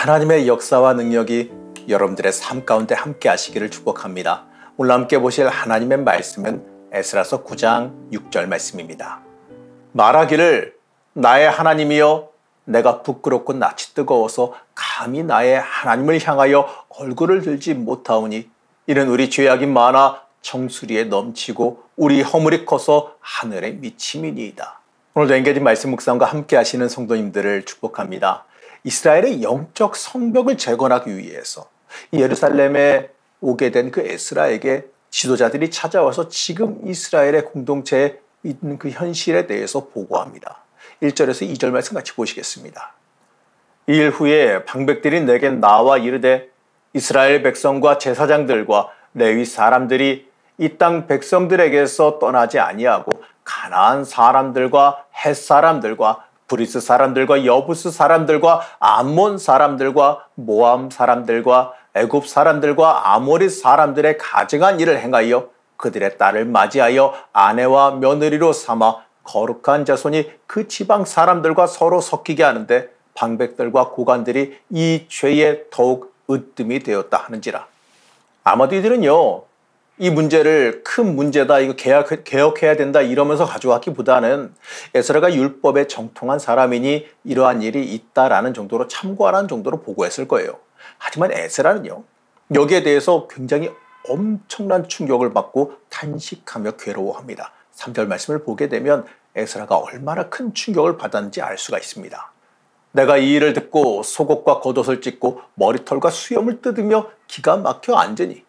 하나님의 역사와 능력이 여러분들의 삶 가운데 함께 하시기를 축복합니다. 오늘 함께 보실 하나님의 말씀은 에스라서 9장 6절 말씀입니다. 말하기를 나의 하나님이여 내가 부끄럽고 낯이 뜨거워서 감히 나의 하나님을 향하여 얼굴을 들지 못하오니 이는 우리 죄악이 많아 정수리에 넘치고 우리 허물이 커서 하늘에 미침이니이다. 오늘도 엔게지 말씀 묵상과 함께 하시는 성도님들을 축복합니다. 이스라엘의 영적 성벽을 재건하기 위해서 예루살렘에 오게 된 그 에스라에게 지도자들이 찾아와서 지금 이스라엘의 공동체에 있는 그 현실에 대해서 보고합니다. 1절에서 2절 말씀 같이 보시겠습니다. 이 일 후에 방백들이 내게 나와 이르되 이스라엘 백성과 제사장들과 레위 사람들이 이 땅 백성들에게서 떠나지 아니하고 가나안 사람들과 헷 사람들과 브리스 사람들과 여부스 사람들과 암몬 사람들과 모함 사람들과 애굽 사람들과 아모리 사람들의 가증한 일을 행하여 그들의 딸을 맞이하여 아내와 며느리로 삼아 거룩한 자손이 그 지방 사람들과 서로 섞이게 하는데 방백들과 고관들이 이 죄에 더욱 으뜸이 되었다 하는지라. 아마도 이들은요, 이 문제를 큰 문제다, 이거 개혁해야 된다 이러면서 가져왔기보다는 에스라가 율법에 정통한 사람이니 이러한 일이 있다라는 정도로 참고하라는 정도로 보고했을 거예요. 하지만 에스라는요, 여기에 대해서 굉장히 엄청난 충격을 받고 탄식하며 괴로워합니다. 3절 말씀을 보게 되면 에스라가 얼마나 큰 충격을 받았는지 알 수가 있습니다. 내가 이 일을 듣고 속옷과 겉옷을 찢고 머리털과 수염을 뜯으며 기가 막혀 앉으니.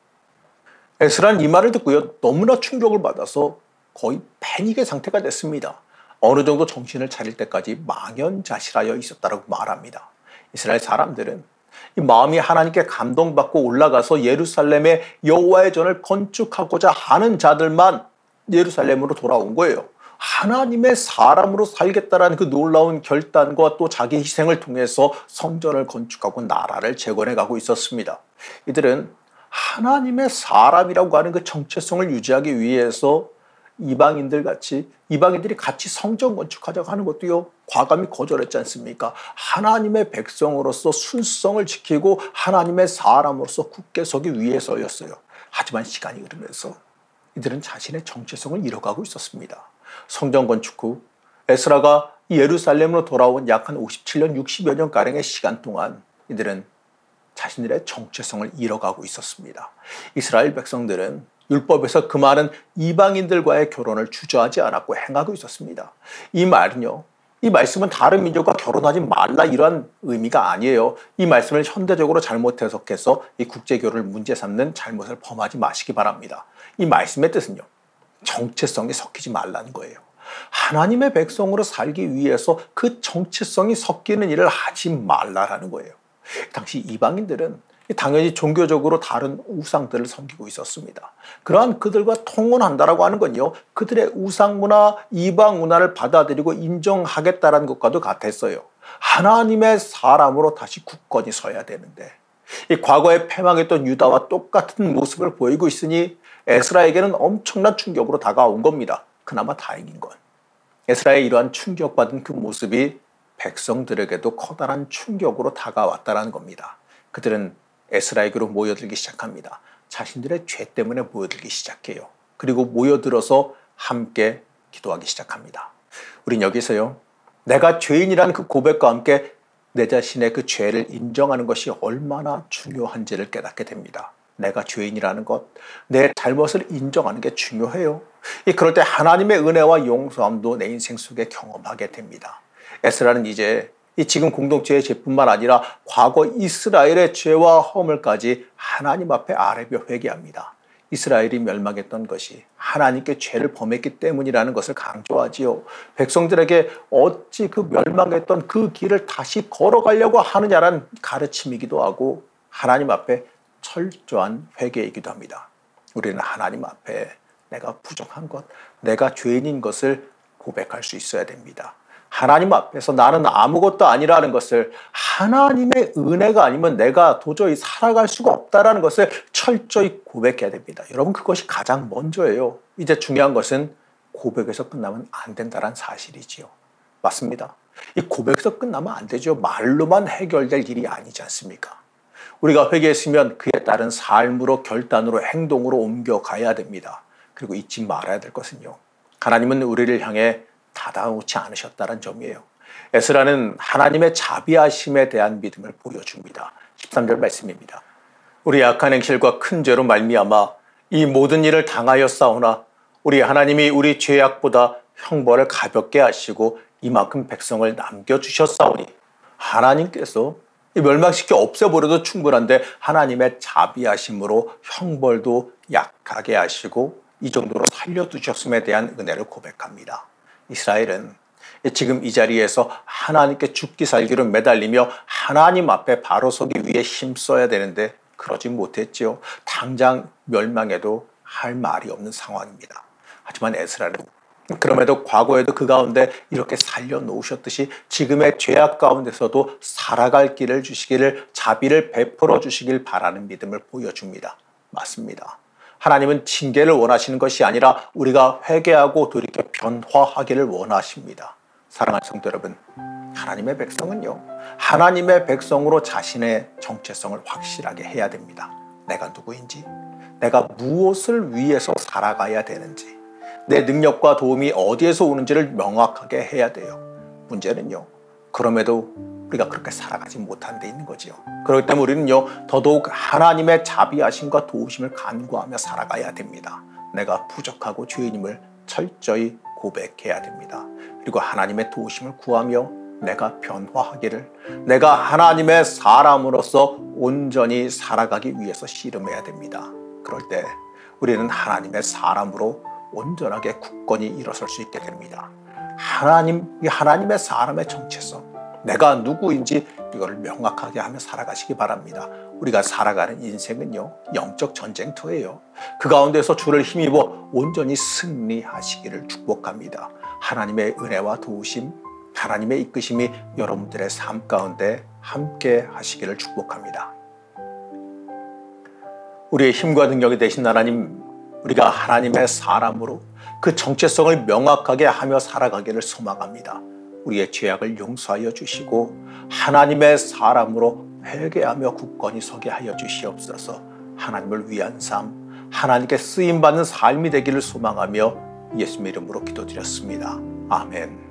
에스라는 이 말을 듣고요, 너무나 충격을 받아서 거의 패닉의 상태가 됐습니다. 어느 정도 정신을 차릴 때까지 망연자실하여 있었다고 말합니다. 이스라엘 사람들은 이 마음이 하나님께 감동받고 올라가서 예루살렘에 여호와의 전을 건축하고자 하는 자들만 예루살렘으로 돌아온 거예요. 하나님의 사람으로 살겠다라는 그 놀라운 결단과 또 자기 희생을 통해서 성전을 건축하고 나라를 재건해 가고 있었습니다. 이들은 하나님의 사람이라고 하는 그 정체성을 유지하기 위해서 이방인들이 같이 성전 건축하자고 하는 것도요, 과감히 거절했지 않습니까? 하나님의 백성으로서 순성을 지키고 하나님의 사람으로서 굳게 서기 위해서였어요. 하지만 시간이 흐르면서 이들은 자신의 정체성을 잃어가고 있었습니다. 성전 건축 후 에스라가 예루살렘으로 돌아온 약 한 57년, 60여 년가량의 시간 동안 이들은 자신들의 정체성을 잃어가고 있었습니다. 이스라엘 백성들은 율법에서 그 많은 이방인들과의 결혼을 주저하지 않았고 행하고 있었습니다. 이 말씀은 다른 민족과 결혼하지 말라 이러한 의미가 아니에요. 이 말씀을 현대적으로 잘못 해석해서 이 국제결혼을 문제 삼는 잘못을 범하지 마시기 바랍니다. 이 말씀의 뜻은요, 정체성이 섞이지 말라는 거예요. 하나님의 백성으로 살기 위해서 그 정체성이 섞이는 일을 하지 말라라는 거예요. 당시 이방인들은 당연히 종교적으로 다른 우상들을 섬기고 있었습니다. 그러한 그들과 통혼한다라고 하는 건요, 그들의 우상 문화, 이방 문화를 받아들이고 인정하겠다라는 것과도 같았어요. 하나님의 사람으로 다시 굳건히 서야 되는데 이 과거에 패망했던 유다와 똑같은 모습을 보이고 있으니 에스라에게는 엄청난 충격으로 다가온 겁니다. 그나마 다행인 건 에스라의 이러한 충격받은 그 모습이 백성들에게도 커다란 충격으로 다가왔다는 겁니다. 그들은 에스라에게로 모여들기 시작합니다. 자신들의 죄 때문에 모여들기 시작해요. 그리고 모여들어서 함께 기도하기 시작합니다. 우린 여기서요, 내가 죄인이라는 그 고백과 함께 내 자신의 그 죄를 인정하는 것이 얼마나 중요한지를 깨닫게 됩니다. 내가 죄인이라는 것, 내 잘못을 인정하는 게 중요해요. 그럴 때 하나님의 은혜와 용서함도 내 인생 속에 경험하게 됩니다. 에스라는 이제 지금 공동체의 죄뿐만 아니라 과거 이스라엘의 죄와 허물까지 하나님 앞에 아뢰며 회개합니다. 이스라엘이 멸망했던 것이 하나님께 죄를 범했기 때문이라는 것을 강조하지요. 백성들에게 어찌 그 멸망했던 그 길을 다시 걸어가려고 하느냐라는 가르침이기도 하고 하나님 앞에 철저한 회개이기도 합니다. 우리는 하나님 앞에 내가 부족한 것, 내가 죄인인 것을 고백할 수 있어야 됩니다. 하나님 앞에서 나는 아무것도 아니라는 것을, 하나님의 은혜가 아니면 내가 도저히 살아갈 수가 없다는 것을 철저히 고백해야 됩니다. 여러분, 그것이 가장 먼저예요. 이제 중요한 것은 고백에서 끝나면 안 된다는 사실이지요. 맞습니다. 이 고백에서 끝나면 안 되죠. 말로만 해결될 일이 아니지 않습니까? 우리가 회개했으면 그에 따른 삶으로, 결단으로, 행동으로 옮겨가야 됩니다. 그리고 잊지 말아야 될 것은요, 하나님은 우리를 향해 다가오지 않으셨다는 점이에요. 에스라는 하나님의 자비하심에 대한 믿음을 보여줍니다. 13절 말씀입니다. 우리 악한 행실과 큰 죄로 말미암아 이 모든 일을 당하였사오나 우리 하나님이 우리 죄악보다 형벌을 가볍게 하시고 이만큼 백성을 남겨주셨사오니, 하나님께서 멸망시켜 없애버려도 충분한데 하나님의 자비하심으로 형벌도 약하게 하시고 이 정도로 살려두셨음에 대한 은혜를 고백합니다. 이스라엘은 지금 이 자리에서 하나님께 죽기 살기로 매달리며 하나님 앞에 바로 서기 위해 힘써야 되는데 그러지 못했지요. 당장 멸망해도 할 말이 없는 상황입니다. 하지만 에스라는 그럼에도 과거에도 그 가운데 이렇게 살려놓으셨듯이 지금의 죄악 가운데서도 살아갈 길을 주시기를, 자비를 베풀어 주시길 바라는 믿음을 보여줍니다. 맞습니다. 하나님은 징계를 원하시는 것이 아니라 우리가 회개하고 돌이켜 변화하기를 원하십니다. 사랑하는 성도 여러분, 하나님의 백성은요, 하나님의 백성으로 자신의 정체성을 확실하게 해야 됩니다. 내가 누구인지, 내가 무엇을 위해서 살아가야 되는지, 내 능력과 도움이 어디에서 오는지를 명확하게 해야 돼요. 문제는요, 그럼에도 우리가 그렇게 살아가지 못한 데 있는 거지요. 그렇기 때문에 우리는요, 더더욱 하나님의 자비하심과 도우심을 간구하며 살아가야 됩니다. 내가 부족하고 죄인임을 철저히 고백해야 됩니다. 그리고 하나님의 도우심을 구하며 내가 변화하기를, 내가 하나님의 사람으로서 온전히 살아가기 위해서 씨름해야 됩니다. 그럴 때 우리는 하나님의 사람으로 온전하게 굳건히 일어설 수 있게 됩니다. 하나님의 사람의 정체성, 내가 누구인지 이걸 명확하게 하며 살아가시기 바랍니다. 우리가 살아가는 인생은요, 영적 전쟁터예요. 그 가운데서 주를 힘입어 온전히 승리하시기를 축복합니다. 하나님의 은혜와 도우심, 하나님의 이끄심이 여러분들의 삶 가운데 함께 하시기를 축복합니다. 우리의 힘과 능력이 되신 하나님, 우리가 하나님의 사람으로 그 정체성을 명확하게 하며 살아가기를 소망합니다. 우리의 죄악을 용서하여 주시고 하나님의 사람으로 회개하며 굳건히 서게 하여 주시옵소서. 하나님을 위한 삶, 하나님께 쓰임받는 삶이 되기를 소망하며 예수님 이름으로 기도드렸습니다. 아멘.